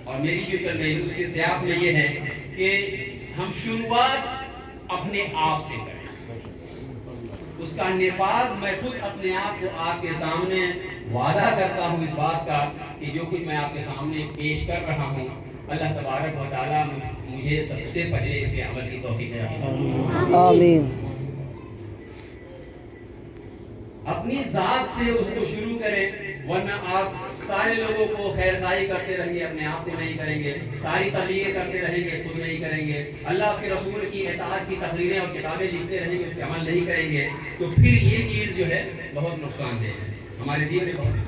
اور میری جو چل رہی ہے اس کے سیاق میں یہ ہے کہ ہم شروعات اپنے آپ سے کریں، اس کا نفاذ میں خود اپنے آپ کو آپ کے سامنے وعدہ کرتا ہوں اس بات کا کہ جو کچھ میں آپ کے سامنے پیش کر رہا ہوں اللہ تبارک و تعالیٰ مجھے سب سے پہلے اس کے عمل کی توفیق عطا آمین۔ اپنی ذات سے اس کو شروع کریں، ورنہ آپ سارے لوگوں کو خیر خواہی کرتے رہیں گے، اپنے آپ کو نہیں کریں گے، ساری تبلیغیں کرتے رہیں گے، خود نہیں کریں گے، اللہ اس کے رسول کی اطاعت کی تقریریں اور کتابیں لکھتے رہیں گے، اس پہ عمل نہیں کریں گے، تو پھر یہ چیز جو ہے بہت نقصان دہ ہے ہمارے دین میں بہت۔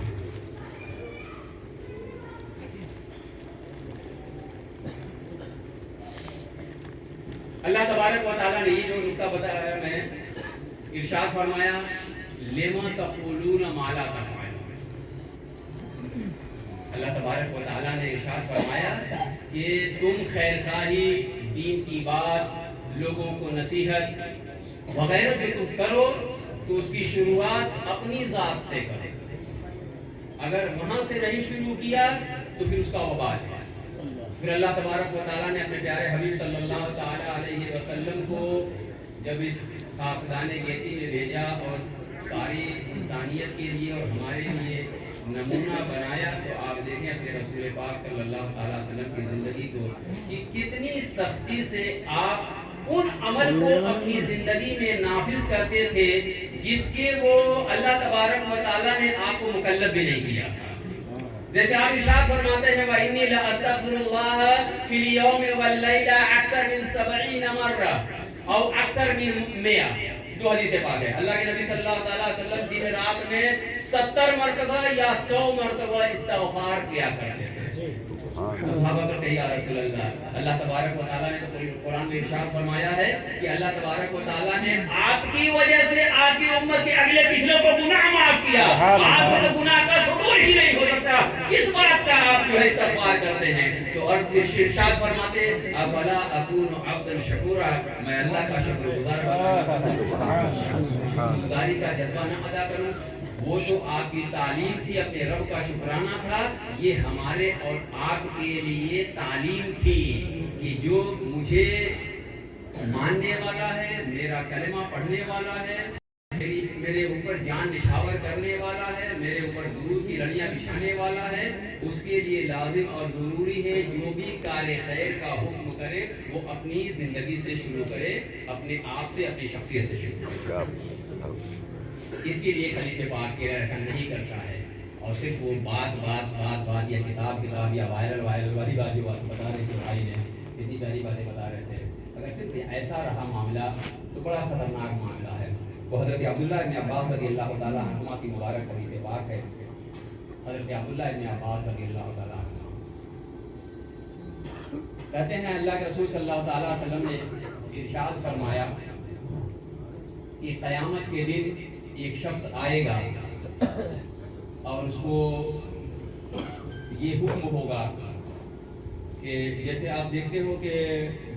اللہ تبارک و تعالیٰ نے یہ جو نکتہ بتایا میں نے ارشاد فرمایا لما تقولون ما لا تفعلون، اللہ تبارک و تعالیٰ نے ارشاد فرمایا کہ تم خیر خواہی، دین کی بات، لوگوں کو نصیحت وغیرہ جو تم کرو تو اس کی شروعات اپنی ذات سے کرو، اگر وہاں سے نہیں شروع کیا تو پھر اس کا وبال ہے۔ پھر اللہ تبارک و تعالیٰ نے اپنے پیارے حبیب صلی اللہ تعالیٰ علیہ وسلم کو جب اس خاکدان گیتی میں بھیجا اور ساری انسانیت کے لیے اور ہمارے لیے نمونہ بنایا، تو آپ دیکھیں اپنے رسول پاک صلی اللہ تعالیٰ وسلم کی زندگی کو کہ کتنی سختی سے آپ ان عمل کو اپنی زندگی میں نافذ کرتے تھے جس کے وہ اللہ تبارک و تعالیٰ نے آپ کو مکلف بھی نہیں کیا تھا۔ جیسے آپ ارشاد فرماتے ہیں وَإِنِّي لَأَسْتَغْفِرُ اللَّهَ فِي الْيَوْمِ وَاللَّيْلَ أَكْثَرَ مِن 70 مرة اور اکثر من 100، دو حدیث پاک ہے۔ اللہ کے نبی صلی اللہ تعالیٰ علیہ وسلم دن رات میں 70 مرتبہ یا 100 مرتبہ استغفار کیا کرتے تھے۔ صحابہ کہتے ہیں یا رسول اللہ، اللہ تبارک و تعالیٰ نے تو قرآن میں ارشاد فرمایا ہے کہ اللہ تبارک و تعالیٰ نے آپ کی وجہ سے آپ کی امت کے اگلے پچھلے کو گناہ معاف کیا، آپ سے تو گناہ کا صدور ہی نہیں ہو سکتا، کس بات کا آپ جو ہے استغفار کرتے ہیں؟ تو اور ارشاد فرماتے افلا اکون عبدا شکورا، میں اللہ کا شکر گزار گزاری کا جذبہ نہ ادا کروں؟ وہ جو آپ کی تعلیم تھی اپنے رب کا شکرانہ تھا، یہ ہمارے اور آپ کے لیے تعلیم تھی کہ جو مجھے ماننے والا ہے، میرا کلمہ پڑھنے والا ہے، میرے اوپر جان نشاور کرنے والا ہے، میرے اوپر درود کی لڑیاں بچھانے والا ہے، اس کے لیے لازم اور ضروری ہے جو بھی کار خیر کا حکم کرے وہ اپنی زندگی سے شروع کرے، اپنے آپ سے، اپنی شخصیت سے شروع کرے۔ اس کے لیے حدیث پاک کے ایسا نہیں کرتا ہے اور صرف وہ بات یا کتاب یا وائرل والی بات جو بتا رہے تھے بھائی نے، اتنی پیاری باتیں بتا رہے تھے، اگر صرف ایسا رہا معاملہ تو بڑا خطرناک معاملہ ہے۔ وہ حضرت عبداللہ ابن عباس رضی اللہ تعالیٰ عنہما کی مبارک حدیث پاک ہے، حضرت عبداللہ ابن عباس رضی اللہ تعالیٰ عنہ کہتے ہیں اللہ کے رسول صلی اللہ تعالیٰ علیہ وسلم نے ارشاد فرمایا کہ قیامت کے دن ایک شخص آئے گا اور اس کو یہ حکم ہوگا کہ جیسے آپ دیکھتے ہو کہ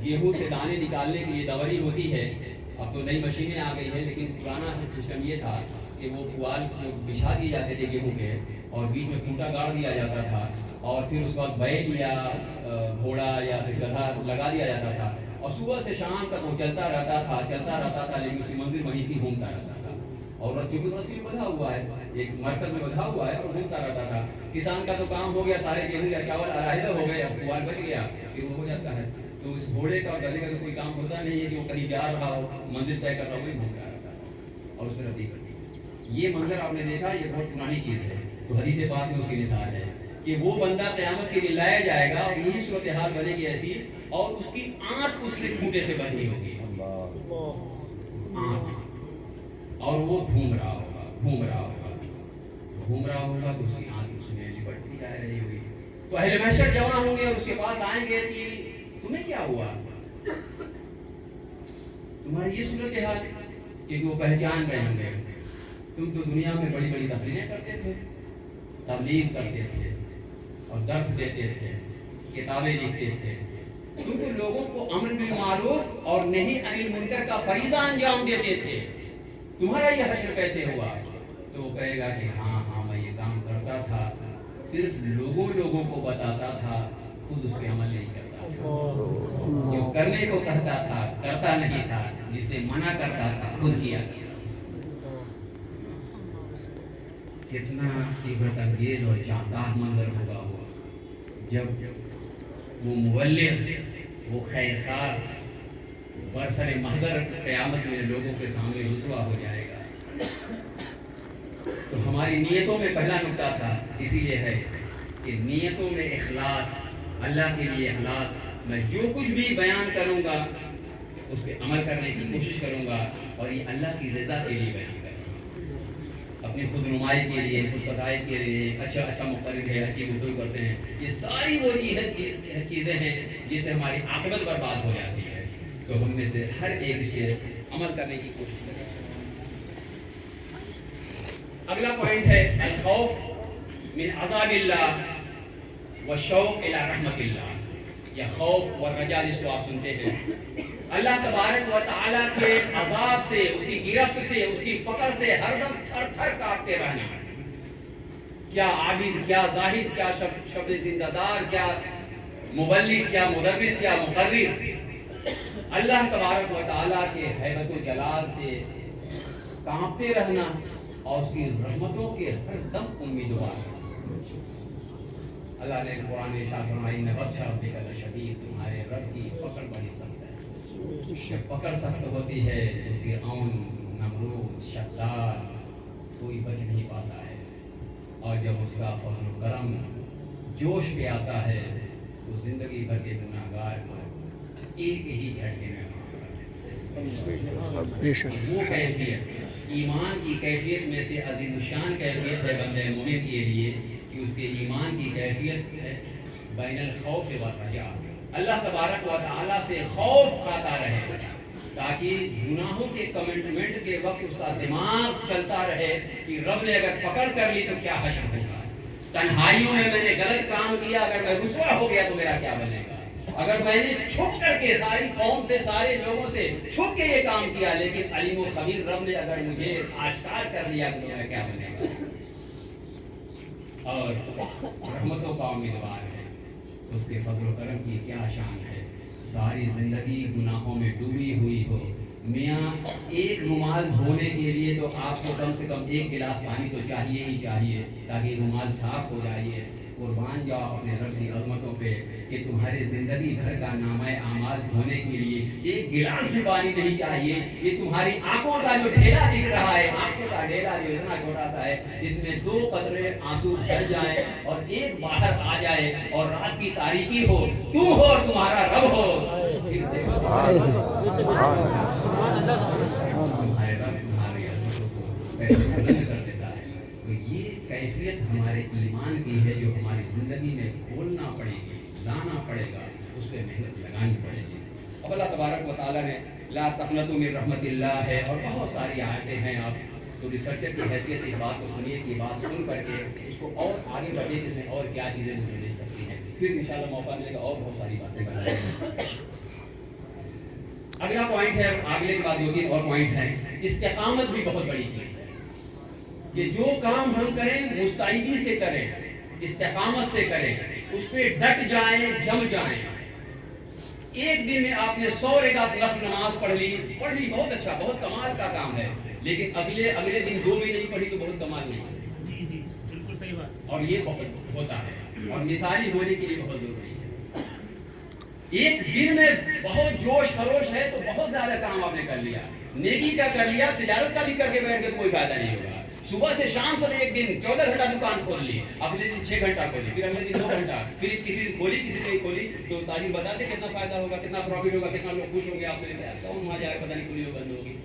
گیہوں سے دانے نکالنے کی یہ دوری ہوتی ہے، اب تو نئی مشینیں آ گئی ہیں، لیکن پرانا سسٹم یہ تھا کہ وہ پوال بچھا دیے جاتے تھے گیہوں کے اور بیچ میں کھوٹا گاڑ دیا جاتا تھا اور پھر اس کے بعد بیل یا گھوڑا یا پھر گدھا لگا دیا جاتا تھا اور صبح سے شام تک وہ چلتا رہتا تھا لیکن اسی منزل وہیں کی گھومتا رہتا تھا اور چونکہ رسی میں بدھا ہوا ہے، ایک مرکز میں بدھا ہوا ہے اور گھومتا رہتا تھا۔ کسان کا تو کام ہو گیا، سارے گیہوں یا چاول علیحدہ ہو گئے، اب پوال بچ گیا پھر وہ ہو جاتا ہے، تو اس گھوڑے کا اور گدھے کا تو کوئی کام ہوتا نہیں ہے کہ وہ کہیں جا رہا ہو، منزل طے کر رہا ہو، وہی گھومتا رہتا ہے اور اس میں رتی کرتی ہے۔ یہ منظر آپ نے دیکھا، یہ بہت پرانی چیز ہے، تو حدیث پاک میں اس کی مثال ہے کہ وہ بندہ قیامت کے لیے لایا جائے گا اور یہی صورتحال بنے گی ایسی، اور اس کی آنکھ اس سے کھوٹے سے بندھی ہوگی، آنکھ، اور وہ گھوم رہا ہوگا تو اس کی آنکھ اس میں لپٹتی جا رہی ہوگی، تو اہل محشر جمع ہوں گے اور اس کے پاس آئیں گے کہ تمہیں کیا ہوا، تمہاری یہ صورتحال، کہ وہ پہچان رہے ہوں گے تم تو دنیا میں بڑی بڑی تقریریں کرتے تھے، تبلیغ کرتے تھے اور درس دیتے تھے، کتابیں لکھتے تھے، تم تو لوگوں کو امر بالمعروف اور نہی عن المنکر کا فریضہ انجام دیتے تھے، تمہارا یہ حشر کیسے ہوا؟ تو وہ کہے گا کہ ہاں میں یہ کام کرتا تھا، صرف لوگوں کو بتاتا تھا، خود کرنے کو کہتا تھا کرتا نہیں تھا، جس سے منع کرتا تھا خود کیا۔ کتنا عبرت انگیز اور جاندار منظر ہوگا وہ جب وہ مبلغ، وہ خیر خواہ برسر محضر قیامت میں لوگوں کے سامنے رسوا ہو جائے گا۔ تو ہماری نیتوں میں پہلا نقطہ تھا، اسی لیے ہے کہ نیتوں میں اخلاص، اللہ کے لیے اخلاص۔ میں جو کچھ بھی بیان کروں گا اس پہ عمل کرنے کی کوشش کروں گا، اور یہ اللہ کی رضا کے لیے بیان کروں گا، اپنی خود نمائی کے لیے، خود فتائد کے لیے۔ اچھا مقرر ہے، اچھی گفتگو کرتے ہیں، یہ ساری وہ چیزیں ہیں جس سے ہماری عاقبت برباد ہو جاتی ہے۔ تو ہم میں سے ہر ایک اس کے عمل کرنے کی کوشش کریں۔ اگلا پوائنٹ ہے الخوف من عذاب اللہ والشوق الی رحمت اللہ، یا خوف و رجا جس کو آپ سنتے ہیں۔ اللہ تبارک و تعالیٰ کے عذاب سے، اس کی گرفت سے، اس کی پکڑ سے ہر دم تھر تھر کانپتے رہنا۔ کیا عابد، کیا زاہد، کیا شبد زندہ دار، کیا مبلغ، کیا مدرس، کیا مقرر، اللہ تبارک و تعالیٰ کے ہیبت و جلال سے کانپتے رہنا اور اس کی رحمتوں کے ہر دم امیدوار رہنا۔ اللہ نے قرآن میں ارشاد فرمایا ان بطش ربک لشدید، تمہارے رب کی پکڑ بڑی سخت ہے۔ جب پکڑ سخت ہوتی ہے تو فرعون، نمرود، شداد کوئی بچ نہیں پاتا ہے، اور جب اس کا فضل و کرم جوش پہ آتا ہے تو زندگی بھر کے گناہگار کو ایک ہی جھٹکے میں وہ کیفیت، ایمان کی کیفیت میں سے عظیم الشان کیفیت ہے بندہ مومن کے لیے کہ اس کے ایمان کی کیفیت ہے بین الخوف والرجاء، اللہ تبارک و تعالیٰ سے خوف کھاتا رہے تاکہ گناہوں کے کمٹمنٹ کے وقت اس کا دماغ چلتا رہے کہ رب نے اگر پکڑ کر لی تو کیا حشر ہوگا، تنہائیوں میں نے غلط کام کیا، اگر میں رسوا ہو گیا تو میرا کیا بنے گا، اگر میں نے چھپ کر کے ساری قوم سے، سارے لوگوں سے چھپ کے یہ کام کیا، لیکن علیم و خبیر رب نے اگر مجھے آشکار کر دیا تو میرا کیا بنے گا۔ اور رحمتوں کا امیدوار ہے، اس کے فضل و کرم کی کیا شان ہے۔ ساری زندگی گناہوں میں ڈوبی ہوئی ہو، میاں ایک رومال دھونے کے لیے تو آپ کو کم سے کم ایک گلاس پانی تو چاہیے ہی چاہیے تاکہ رومال صاف ہو جائے۔ قربان جاؤ اپنے رب کی عظمتوں پہ کہ تمہارے زندگی بھر کا نامہ اعمال دھونے کے لیے ایک گلاس بھی پانی نہیں چاہیے۔ یہ تمہاری آنکھوں کا جو ڈھیلا دکھ رہا ہے، آنکھوں کا ڈھیلا جو اتنا چھوٹا سا ہے، اس میں 2 قطرے آنسو بہہ جائیں اور ایک باہر آ جائے اور رات کی تاریکی ہو، تم ہو اور تمہارا رب ہو، تمہارے رب تمہاری عظمتوں کو کیسے بلند کر دیتا ہے۔ تو یہ کیفیت ہمارے ایمان کی ہے جو ہماری زندگی میں کھولنا پڑے گی، لانا پڑے گا، اس پہ محنت لگانی پڑے گی۔ اب اللہ تبارک و تعالیٰ نے لا تقنطوا من رحمت اللہ ہے اور بہت ساری آیتیں ہیں۔ آپ تو ریسرچر کی حیثیت سے اس بات کو سنیے کہ بات سن کر کے اس کو اور آگے بڑھیے کہ اس میں اور کیا چیزیں مجھے مل سکتی ہیں، پھر انشاءاللہ موقع ملے گا اور بہت ساری باتیں بتائیں گے۔ اگلا پوائنٹ ہے، اگلے کے بعد 2-3 اور پوائنٹ ہیں۔ استقامت بھی بہت بڑی چیز ہے کہ جو کام ہم کریں مستعدی سے کریں، استقامت سے کریں، اس پہ ڈٹ جائیں، جم جائیں۔ ایک دن میں آپ نے 100 رکعت نفل نماز پڑھ لی بہت اچھا، بہت کمال کا کام ہے، لیکن اگلے دن 2 بھی نہیں پڑھی تو بہت کمال نہیں۔ بالکل صحیح بات، اور یہ بہت ہوتا ہے اور مثالی ہونے کے لیے بہت ضروری ہے۔ ایک دن میں بہت جوش خروش ہے تو بہت زیادہ کام آپ نے کر لیا، نیکی کا کر لیا، تجارت کا بھی کر کے بیٹھ گئے تو کوئی فائدہ نہیں ہوگا۔ صبح سے شام تک ایک دن 14 گھنٹہ دکان کھول لی، اگلے دن 6 گھنٹہ کھولی، پھر اگلے دن 2 گھنٹہ، پھر کسی دن کھولی کسی دن کھولی، تو تاجر بتاتے کتنا فائدہ ہوگا، کتنا پروفٹ ہوگا، کتنا لوگ خوش ہوں گے آپ سے، کون وہاں جائے پتہ نہیں کھلی ہو بند ہوگی۔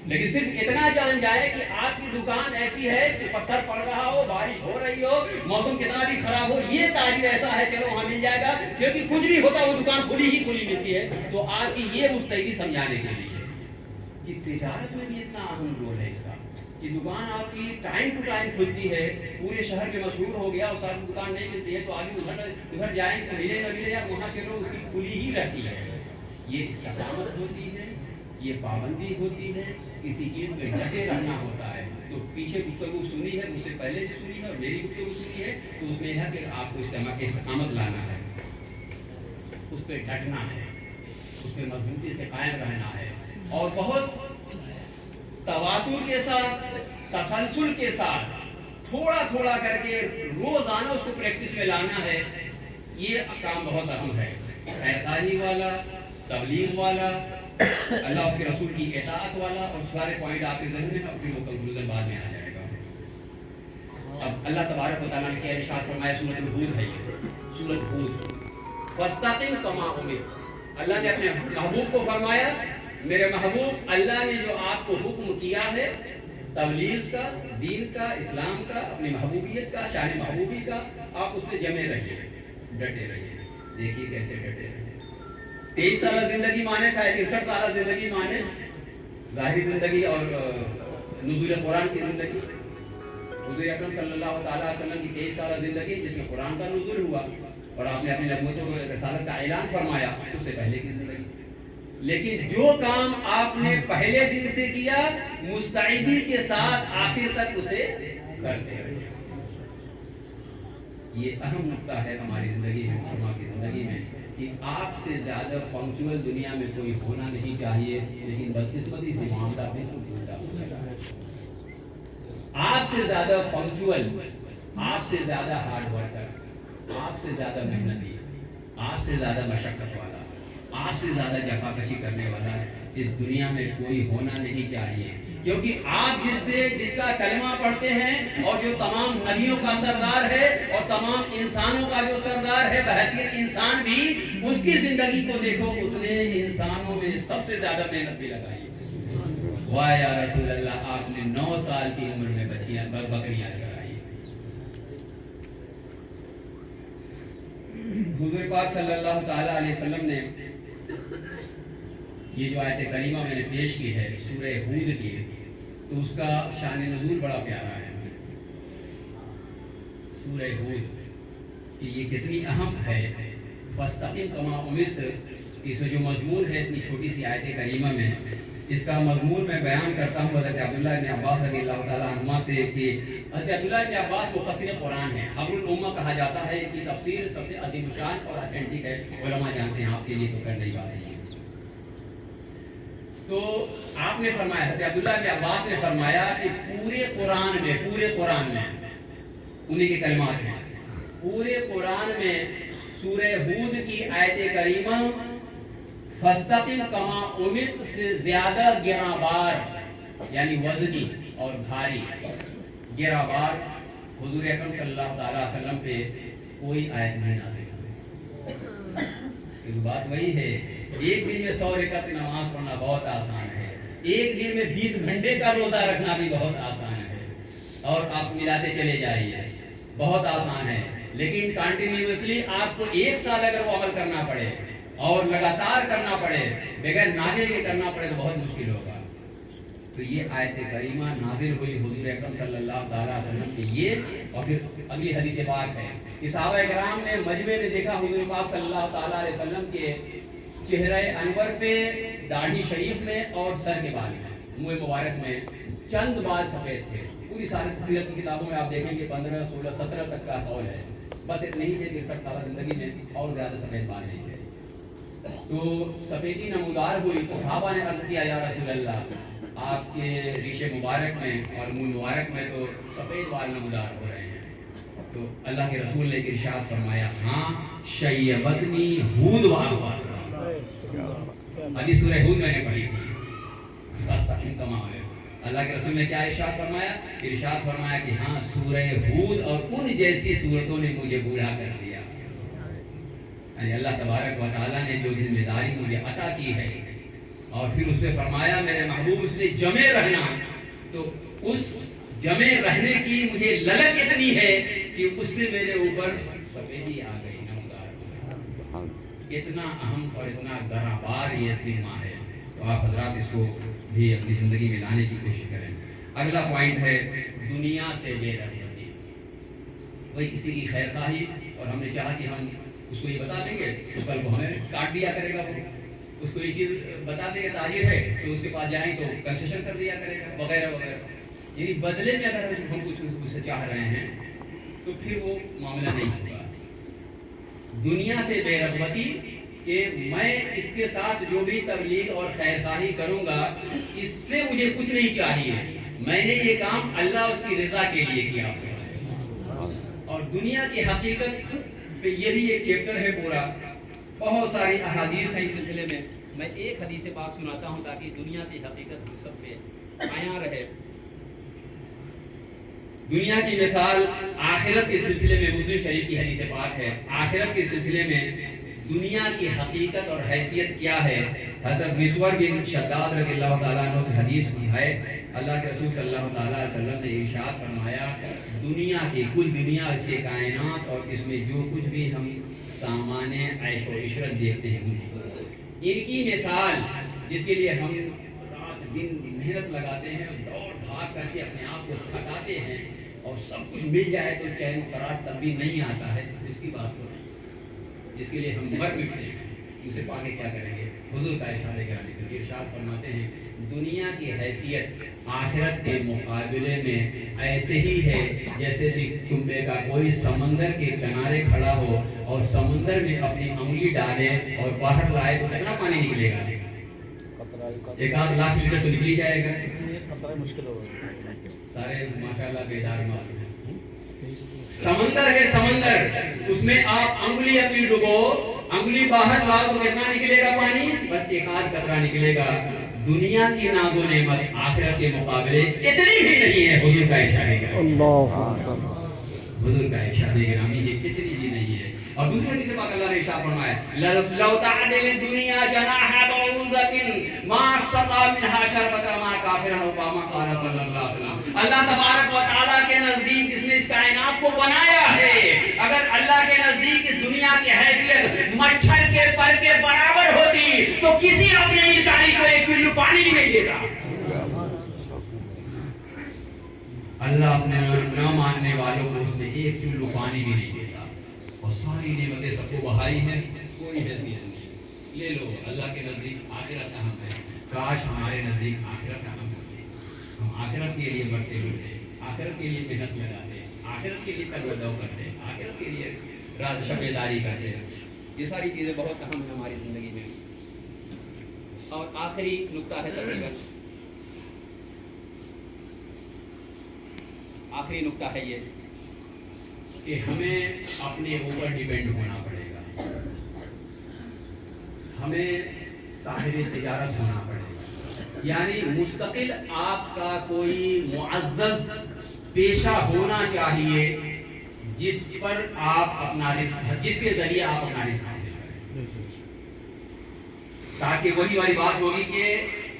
لیکن صرف اتنا جان جائے کہ آپ کی دکان ایسی ہے کہ پتھر پڑ رہا ہو، بارش ہو رہی ہو، موسم کتنا بھی خراب ہو، یہ تاجر ایسا ہے چلو وہاں مل جائے گا، کیونکہ کچھ بھی ہوتا وہ دکان کھلی ہی کھلی ملتی ہے۔ تو آپ کی یہ مستعدی سمجھانے کے لیے کہ تجارت میں بھی اتنا اہم رول ہے اس کا کہ دکان آپ کی ٹائم ٹو ٹائم کھلتی ہے، پورے شہر میں مشہور ہو گیا اور ساری دکان نہیں ملتی ہے تو آگے ادھر جائیں گے تو ملے نہ ملے یا وہاں چلو اس کی کھلی ہی رہتی ہے۔ یہ استقامت ہوتی ہے، یہ پابندی ہوتی ہے، کسی چیز پہ ڈٹے رہنا ہوتا ہے۔ تو پیچھے گفتگو سنی ہے، مجھ سے پہلے بھی سنی ہے اور میری گفتگو سنی ہے، تو اس میں ہے کہ آپ کو استقامت لانا ہے، اس پہ ڈٹنا ہے۔ اس پہ مضبوطی سے قائم رہنا ہے اور بہت تواتر کے ساتھ تسلسل کے ساتھ تھوڑا تھوڑا کر کے روزانہ اس کو پریکٹس میں لانا ہے. یہ کام بہت اہم ہے. خیرخواہی والا، تبلیغ والا، اللہ اس کے رسول کی اطاعت والا، اور سارے پوائنٹ آپ کے ذہن میں ہیں، پھر وہ کنکلوژن بعد میں آ جائے گا. اب اللہ تبارک و تعالیٰ نے کیا ارشاد فرمایا، سورۃ ہود ہے یہ، سورۃ ہود. فاستقم کما امرت. اللہ نے اپنے محبوب کو فرمایا، میرے محبوب اللہ نے جو آپ کو حکم کیا ہے تبلیغ کا، دین کا، اسلام کا، اپنی محبوبیت کا، شان محبوبی کا، آپ اس میں جمے رہیے، ڈٹے رہیے. دیکھیے کیسے ڈٹے رہیے. 23 سالہ زندگی مانے، چاہے 63 سالہ زندگی مانے، ظاہری زندگی اور نزول قرآن کی زندگی. حضور اکرم صلی اللہ تعالیٰ علیہ وسلم کی 23 سالہ زندگی جس میں قرآن کا نزول ہوا اور آپ نے اپنی نبوت و رسالت کا اعلان فرمایا، اس سے پہلے کی زندگی. لیکن جو کام آپ نے پہلے دن سے کیا، مستعدی کے ساتھ آخر تک اسے کرتے رہے. یہ اہم نقطہ ہے ہماری زندگی میں، مسلمان کی زندگی میں، کہ آپ سے زیادہ پنکچوئل دنیا میں کوئی ہونا نہیں چاہیے. لیکن بدقسمتی سے معاملہ بالکل الٹا ہو گیا. آپ سے زیادہ پنکچوئل، آپ سے زیادہ ہارڈ ورکر، آپ سے زیادہ محنتی، آپ سے زیادہ مشقت والا، آپ سے زیادہ جفاکشی کرنے والا اس دنیا میں کوئی ہونا نہیں چاہیے. کیونکہ آپ جس کا کلمہ پڑھتے ہیں اور جو تمام نبیوں کا سردار ہے اور تمام انسانوں کا جو سردار ہے بحیثیت انسان بھی، اس کی زندگی کو دیکھو، اس نے انسانوں میں سب سے زیادہ محنت بھی لگائی. واہ یا رسول اللہ، آپ نے 9 سال کی عمر میں بکریاں چرائی. حضور پاک صلی اللہ تعالیٰ علیہ وسلم نے یہ جو آیت کریمہ میں نے پیش کی ہے سورہ ہود کی، تو اس کا شان نزول بڑا پیارا ہے. سورہ ہود کہ یہ کتنی اہم ہے. فاستقم کما امرت، اس جو مضمون ہے اتنی چھوٹی سی آیت کریمہ میں، اس کا مضمون میں بیان کرتا ہوں حضرت عبداللہ بن عباس رضی اللہ تعالیٰ عنہما سے کہ حضرت عبداللہ بن عباس مفسر قرآن ہے، حبر الامہ کہا جاتا ہے. ان کی تفسیر سب سے عظیم الشان اور اتھینٹک ہے، علماء جانتے ہیں، آپ کے لیے تو خیر نئی بات ہے. تو آپ نے فرمایا، حضرت عبداللہ بن عباس نے فرمایا کہ پورے قرآن میں انہی کے کلمات ہیں، پورے قرآن میں سورہ ہود کی آیت کریمہ فاستقم کما امرت سے زیادہ گراں بار، یعنی وزنی اور بھاری گراں بار حضور اکرم صلی اللہ تعالیٰ علیہ وسلم پہ کوئی آیت نہیں نازل ہوئی. ایک بات وہی ہے، ایک دن میں 100 رکعت نماز پڑھنا بہت آسان ہے، ایک دن میں 20 گھنٹے کا روزہ رکھنا بھی بہت آسان ہے، اور آپ ملاتے چلے جائیے، بہت آسان ہے. لیکن کنٹینیوسلی آپ کو 1 سال اگر وہ عمل کرنا پڑے اور لگاتار کرنا پڑے، بغیر ناگے کے کرنا پڑے، تو بہت مشکل ہوگا. تو یہ آیت کریمہ نازل ہوئی حضور اکرم صلی اللہ تعالیٰ علیہ وسلم کے یہ، اور پھر اگلی حدیث پاک ہے کہ صحابہ کرام نے مجمع میں دیکھا حضور پاک صلی اللہ تعالیٰ علیہ وسلم کے چہرہ انور پہ داڑھی شریف میں اور سر کے بال میں، منہ مبارک میں چند بال سفید تھے. پوری ساری سیرت کی کتابوں میں آپ دیکھیں گے 15، 16، 17 تک کا قول ہے، بس اتنے ہی تھے 63 سالہ زندگی میں، اور زیادہ سفید بال نہیں تھے. تو سفیدی نمودار ہوئی تو صحابہ نے عرض کیا، یا رسول اللہ، آپ کے ریشے مبارک میں اور منہ مبارک میں تو سفید بال نمودار ہو رہے ہیں. تو اللہ کے رسول نے ارشاد فرمایا، ہاں شیبتنی ہود واخواتہ. ابھی سورہ ہود میں نے پڑھی تھی، فاستقم کما امرت. اللہ کے رسول نے کیا ارشاد فرمایا؟ ارشاد فرمایا کہ ہاں سورہ ہود اور ان جیسی صورتوں نے مجھے بوڑھا کر دیا. یعنی اللہ تبارک و تعالیٰ نے جو ذمہ داری مجھے عطا کی ہے، اور پھر اس میں فرمایا میرے محبوب اس نے جمے رہنا، تو اس جمے رہنے کی مجھے للک اتنی ہے کہ اس سے میرے اوپر سفیدی آ گئی. اتنا اہم اور اتنا گراں بار یہ ذمہ ہے. تو آپ حضرات اس کو بھی اپنی زندگی میں لانے کی کوشش کریں. اگلا پوائنٹ ہے دنیا سے بے رغبتی. کوئی کسی کی خیر خواہی اور ہم نے چاہا کہ ہم اس کو یہ بتا دیں گے تو کل کو ہمیں کاٹ دیا کرے گا. وہ اس کو یہ چیز بتا دیں گے تاجر ہے تو اس کے پاس جائیں تو کنسیشن کر دیا کرے گا وغیرہ وغیرہ. یعنی بدلے میں اگر ہم کچھ اسے چاہ رہے ہیں تو پھر وہ معاملہ نہیں ہوگا. دنیا سے بے رغبتی کہ میں اس کے ساتھ جو بھی تبلیغ اور خیر خواہی کروں گا اس سے مجھے کچھ نہیں چاہیے، میں نے یہ کام اللہ اس کی رضا کے لیے کیا۔ اور دنیا کی حقیقت پہ یہ بھی ایک چیپٹر ہے پورا، بہت ساری احادیث ہیں اس سلسلے میں۔ میں ایک حدیث پاک سناتا ہوں تاکہ دنیا کی حقیقت ہم سب پہ عیاں رہے۔ دنیا کی مثال آخرت کے سلسلے میں مسلم شریف کی حدیث پاک ہے۔ آخرت کے سلسلے میں دنیا کی حقیقت اور حیثیت کیا ہے؟ حضرت مسور بن شداد رضی اللہ تعالیٰ عنہ سے حدیث ہے، اللہ کے رسول صلی اللہ تعالیٰ علیہ وسلم نے ارشاد فرمایا، دنیا کی کل دنیا سے کائنات اور اس میں جو کچھ بھی ہم سامان عیش و عشرت دیکھتے ہیں، ان کی مثال جس کے لیے ہم رات دن محنت لگاتے ہیں، دوڑ بھاگ کر کے اپنے آپ کو تھکاتے ہیں اور سب کچھ مل جائے تو چین و قرار تب بھی نہیں آتا ہے، اس کی بات ہو رہی ہے، جس کے لیے ہم مر مٹتے ہیں، اسے پانے کیا کریں گے؟ حضور کا ارشاد گرامی سے ارشاد فرماتے ہیں، دنیا کی حیثیت آخرت کے مقابلے میں ایسے ہی ہے جیسے تم پہ کا کوئی سمندر کے کنارے کھڑا ہو اور سمندر میں اپنی انگلی ڈالے اور باہر لائے تو کتنا پانی نکلے گا؟ 1 لاکھ لیٹر تو نکل جائے گا۔ مشکل ہوگا، سارے ماشاءاللہ بیدار معلوم ہیں۔ سمندر ہے سمندر، اس میں آپ انگلی اپنی ڈبو، انگلی باہر لاؤ تو کتنا نکلے گا پانی؟ بس 1 قطرہ نکلے گا۔ دنیا کی ناز و نعمت آخرت کے مقابلے اتنی بھی نہیں ہے، حضور کا ارشاد ہے، اللہ اکبر، حضور کا ارشاد گرامی یہ اتنی بھی نہیں ہے۔ اور دوسری حدیث پاک اللہ نے ارشاد فرمایا، لو تعدل الدنيا جناح بعوضة ما سقى منها شربة ماء كافرا او كما قال صلی اللہ علیہ وسلم۔ اللہ تبارک و تعالیٰ کے نزدیک جس نے اس کائنات کو بنایا ہے، اگر اللہ کے نزدیک اس دنیا کی حیثیت مچھر کے پر کے برابر ہوتی تو کسی اپنے انکاری کو 1 چلو پانی بھی نہیں دیتا۔ اللہ اپنے نہ ماننے والوں کو اس میں 1 چلو پانی بھی نہیں دیتا، اور ساری نعمتیں سب کو بہائی ہیں، کوئی حیثیت نہیں۔ لے لو، اللہ کے نزدیک آخرت اہم ہے، کاش ہمارے نزدیک آخرت اہم ہوتی، ہم آخرت کے لیے بڑھتے ہوتے، آخرت کے لیے محنت لگاتے، آخرت کے لیے تگودو کرتے، آخرت کے لیے شبیداری کرتے۔ یہ ساری چیزیں بہت اہم ہیں ہماری زندگی میں۔ اور آخری نقطہ ہے تقریباً، آخری نقطہ ہے یہ کہ ہمیں اپنے اوپر ڈیپینڈ ہونا پڑے گا، ہمیں صاحب تجارت ہونا پڑے گا، یعنی مستقل آپ کا کوئی معزز پیشہ ہونا چاہیے جس پر آپ اپنا رزق، جس کے ذریعے آپ اپنا رزق حاصل کریں، تاکہ وہی والی بات ہوگی کہ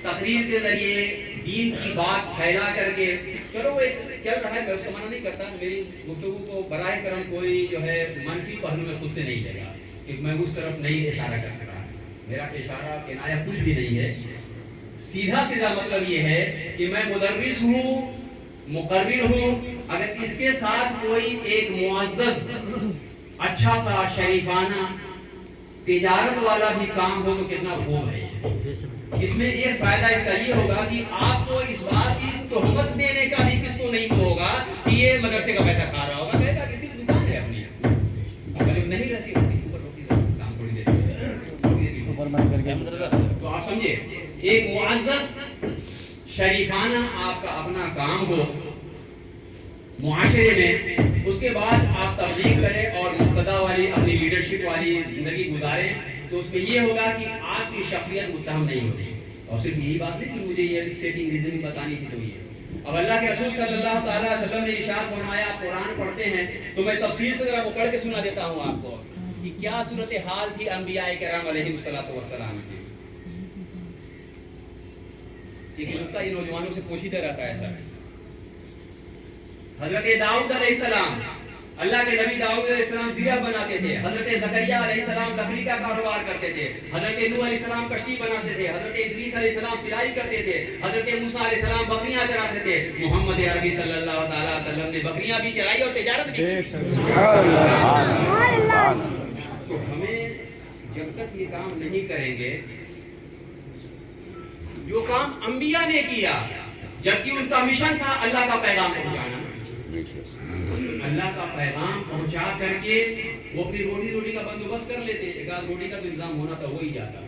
تقریر کے ذریعے دین کی بات پھیلا کر کے، چلو وہ ایک چل رہا ہے، میں اس کو منع نہیں کرتا، میری گفتگو کو براہ کرم کوئی جو ہے منفی پہلو میں خود سے نہیں لے گا کہ میں اس طرف نہیں اشارہ کر رہا، میرا اشارہ کنایہ کچھ بھی نہیں ہے، سیدھا سیدھا مطلب یہ ہے کہ میں مدرس ہوں، مقرر ہوں، اگر اس کے ساتھ کوئی ایک معزز اچھا سا شریفانہ تجارت والا بھی کام ہو تو کتنا خوب ہے۔ اس میں ایک فائدہ اس کا یہ ہوگا کہ آپ کو اس بات کی تہمت دینے کا بھی کس کو نہیں ہوگا کہ یہ مدرسے کا پیسہ کھا رہا ہوگا، کہے گا کسی کی دکان ہے اپنی، اگر نہیں رہتی اوپر ہوتی کام تھوڑی دیر تو آپ سمجھے، ایک معزز شریفانہ آپ کا اپنا کام ہو معاشرے میں، اس کے بعد آپ تبلیغ کریں اور مقتدا والی اپنی لیڈرشپ والی زندگی گزاریں، تو اس میں یہ ہوگا کہ آپ کی شخصیت متہم نہیں ہوگی۔ اور صرف یہی بات نہیں کہ مجھے یہ سیٹنگ ریزننگ بتانی تھی، تو یہ اب اللہ کے رسول صلی اللہ تعالیٰ علیہ وسلم نے ارشاد فرمایا، آپ قرآن پڑھتے ہیں تو میں تفصیل سے ذرا وہ پڑھ کے سنا دیتا ہوں آپ کو کہ کیا صورتحال تھی انبیاء کرام علیہ السلام کی۔ ایک نقطہ یہ نوجوانوں سے پوشیدہ رہتا ہے ایسا، حضرت داؤد علیہ السلام، اللہ کے نبی داؤد علیہ السلام زرہ بناتے تھے، حضرت زکریا علیہ السلام لکڑی کا کاروبار کرتے تھے، حضرت نوح علیہ السلام کشتی بناتے تھے، حضرت ادریس علیہ السلام سلائی کرتے تھے، حضرت موسیٰ علیہ السلام بکریاں چراتے تھے، محمد عربی صلی اللہ تعالیٰ علیہ وسلم نے بکریاں بھی چرائی اور تجارت بھی کی۔ تو ہمیں جب تک یہ کام نہیں کریں گے جو کام انبیاء نے کیا، جبکہ ان کا مشن تھا اللہ کا پیغام پہنچانا، اللہ کا پیغام پہنچا کر کے وہ اپنی روٹی کا بندوبست کر لیتے، ایک آدھ روٹی کا تو انتظام ہونا تھا، ہو ہی جاتا.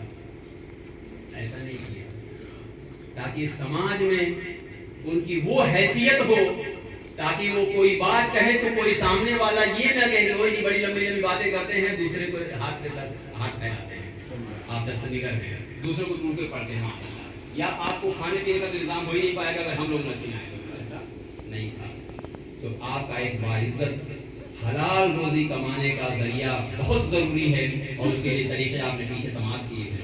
ایسا نہیں کیا تاکہ سماج میں ان کی وہ حیثیت ہو، تاکہ وہ کوئی بات کہے تو کوئی سامنے والا یہ نہ کہے کہ وہ جی بڑی لمبی لمبی باتیں کرتے ہیں، دوسرے کو ہاتھ پھیلاتے ہیں، آپ دست نہیں کرتے ہیں، دوسرے کو ٹوٹے پڑتے ہیں، یا آپ کو کھانے پینے کا تو انتظام ہو ہی نہیں پائے گا اگر ہم لوگ نہ کھلائیں. ایسا نہیں تھا. تو آپ کا ایک باعزت حلال روزی کمانے کا ذریعہ بہت ضروری ہے، اور اس کے لیے طریقے آپ نے پیچھے سماعت کیے ہیں.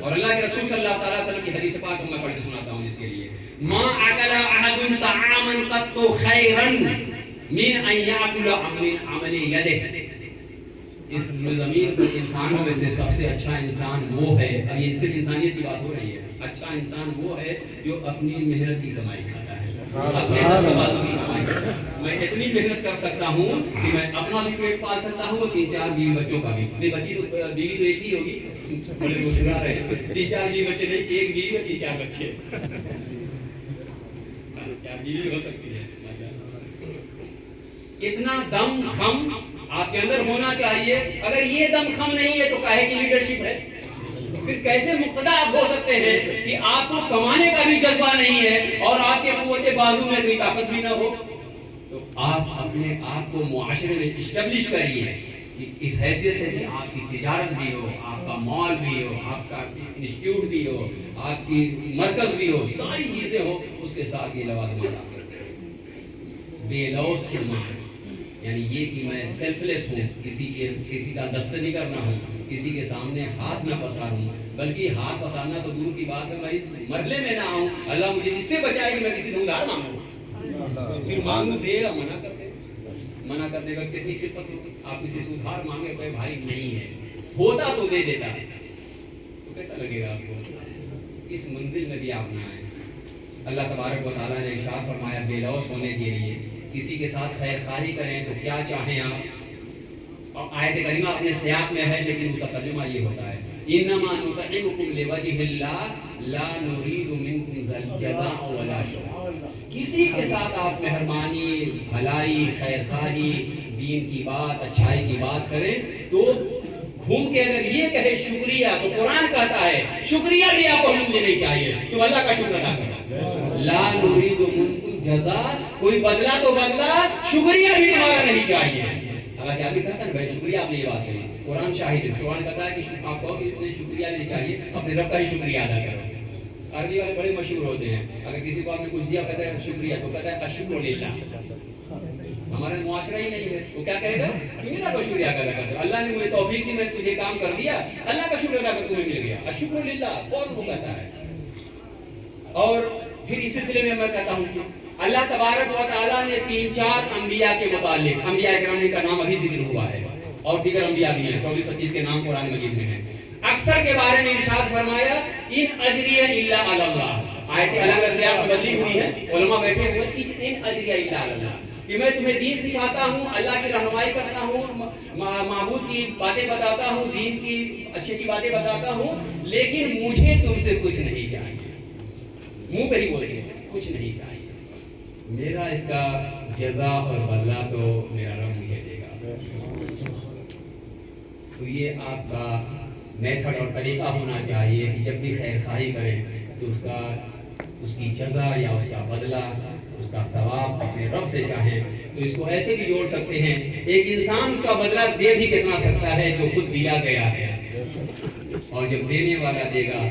اور اللہ کے رسول صلی اللہ تعالیٰ وسلم کی حدیث پاک میں پڑھ کے سناتا ہوں اس کے لیے. ما اکل احد طعاما قط خیرا من ان یاکل من عمل یده. اس زمین پر انسانوں میں سے سب سے اچھا انسان وہ ہے، اب یہ صرف انسانیت کی بات ہو رہی ہے، اچھا انسان وہ ہے جو اپنی محنت کی کمائی کھاتا ہے. میں اتنی محنت کر سکتا ہوں کہ میں اپنا بھی پیٹ پال سکتا ہوں، 3-4 بیوی بچوں کا بھی. بیوی تو ایک ہی ہوگی، بڑے روزگار ہے، 3-4 بیوی بچے نہیں، ایک بیوی اور 3-4 بچے. 4 بیوی ہو سکتی ہے. اتنا دم خم آپ کے اندر ہونا چاہیے. اگر یہ دم خم نہیں ہے تو کاہے کی لیڈرشپ ہے؟ پھر کیسے مقتدا آپ ہو سکتے ہیں کہ آپ کو کمانے کا بھی جذبہ نہیں ہے اور آپ کے قوت بازو میں اتنی طاقت بھی نہ ہو؟ تو آپ اپنے آپ کو معاشرے میں اسٹیبلش کریے کہ اس حیثیت سے بھی آپ کی تجارت بھی ہو، آپ کا مال بھی ہو، آپ کا انسٹیٹیوٹ بھی ہو، آپ کی مرکز بھی ہو، ساری چیزیں ہو. اس کے ساتھ یہ لوازمات آپ کرتے ہیں. بے لوث خدمات، یعنی یہ کہ میں سیلف لیس ہوں، کسی کا دست نہیں کرنا ہوں، کسی کے سامنے ہاتھ نہ پساروں، بلکہ ہاتھ پسارنا تو دور کی بات ہے، میں اس مرحلے میں نہ آؤں. اللہ مجھے اس سے بچائے کہ میں کسی سے ادھار مانگوں. پھر مانگوں دے گا، منع کر دے گا. کتنی خفت ہوتی. آپ کسی سے ادھار مانگے کوئی بھائی نہیں ہے، ہوتا تو دے دیتا ہے، تو کیسا لگے گا آپ کو؟ اس منزل میں بھی آپ نہ آئیں. اللہ تبارک و تعالیٰ نے ارشاد فرمایا بے لوث ہونے کے لیے کسی کے ساتھ خیر خواہی کریں تو کیا چاہیں آپ. اور آیت کریمہ اپنے سیاق میں ہے لیکن اس کا ترجمہ یہ ہوتا ہے انما نطعمکم لوجہ اللہ لا نرید منکم جزاء ولا شکر. کسی کے ساتھ آپ مہربانی، بھلائی، خیر خواہی، دین کی بات، اچھائی کی بات کریں تو گھوم کے اگر یہ کہے شکریہ، تو قرآن کہتا ہے شکریہ بھی آپ کو مجھے نہیں چاہیے، تم اللہ کا شکر ادا کرو. لا نرید منکم جزاء، کوئی بدلہ تو بدلہ، شکریہ بھی تمہارا نہیں چاہیے. اگر کیا بھی کہتا ہے بھائی شکریہ، آپ نے یہ بات کہی، قرآن شاہد ہے. قرآن کہتا ہے کہ آپ کہو کہ انہیں شکریہ نہیں چاہیے، اپنے رب کا ہی شکریہ ادا کرو. عربی والے بڑے مشہور ہوتے ہیں، اگر کسی کو آپ نے کچھ دیا کہتا ہے شکریہ، تو کہتا ہے الشکر للہ. ہمارا معاشرہ ہی نہیں ہے. وہ کیا کہے گا؟ اللہ کا شکریہ ادا کرتے، اللہ نے مجھے توفیق دی، میں نے تجھے کام کر دیا، اللہ کا شکر ادا کر تمہیں مل گیا. الشکر للہ فوراً وہ کہتا ہے. اور پھر اس سلسلے میں میں کہتا ہوں کہ اللہ تبارک و تعالیٰ نے 3-4 انبیاء کے متعلق، انبیاء کرام کا نام ابھی ذکر ہوا ہے اور دیگر انبیاء بھی ہیں، 24-25 کے نام قرآن مجید میں ہیں. اکثر کے بارے میں ارشاد فرمایا ان اجریہ الا علی اللہ. آیت الگ الگ سیاق میں بدلی ہوئی ہے، علماء بیٹھے ہوئے ان اجریہ الا علی اللہ، کہ میں تمہیں دین سکھاتا ہوں، اللہ کی رہنمائی کرتا ہوں، معبود کی باتیں بتاتا ہوں، دین کی اچھی اچھی باتیں بتاتا ہوں، لیکن مجھے تم سے کچھ نہیں چاہیے. منہ پہ ہی بولتے ہیں کچھ نہیں چاہیے، میرا اس کا جزا اور بدلہ تو میرا رب مجھے دے گا. تو یہ آپ کا میتھڈ اور طریقہ ہونا چاہیے کہ جب بھی خیر خواہی کریں تو اس کی جزا یا اس کا بدلہ، اس کا ثواب اپنے رب سے چاہیں. تو اس کو ایسے بھی جوڑ سکتے ہیں، ایک انسان اس کا بدلہ دے بھی کتنا سکتا ہے جو خود دیا گیا ہے، اور جب دینے والا دے گا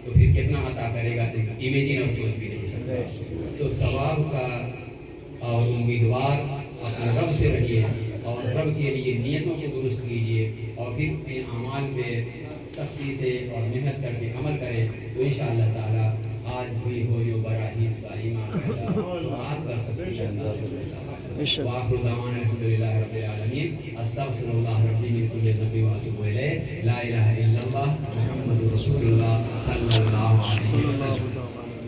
تو پھر کتنا عطا کرے گا تو امیجن اور سوچ بھی نہیں سکتا. تو ثواب کا اور امیدوار اپنے رب سے رہیے اور رب کے لیے نیتوں کو درست کیجیے، اور پھر ان اعمال پہ سختی سے اور محنت کر کے عمل کریں تو انشاءاللہ تعالی آج ہوئی ہو جو براہیم سالیمہ آپ کر سکتے ہیں. وآخر دعوانا الحمدللہ رب العالمین. استغفر اللہ ربی من کل ذنب واتوب الیہ. لا الہ الا اللہ محمد رسول اللہ صلی اللہ علیہ وسلم.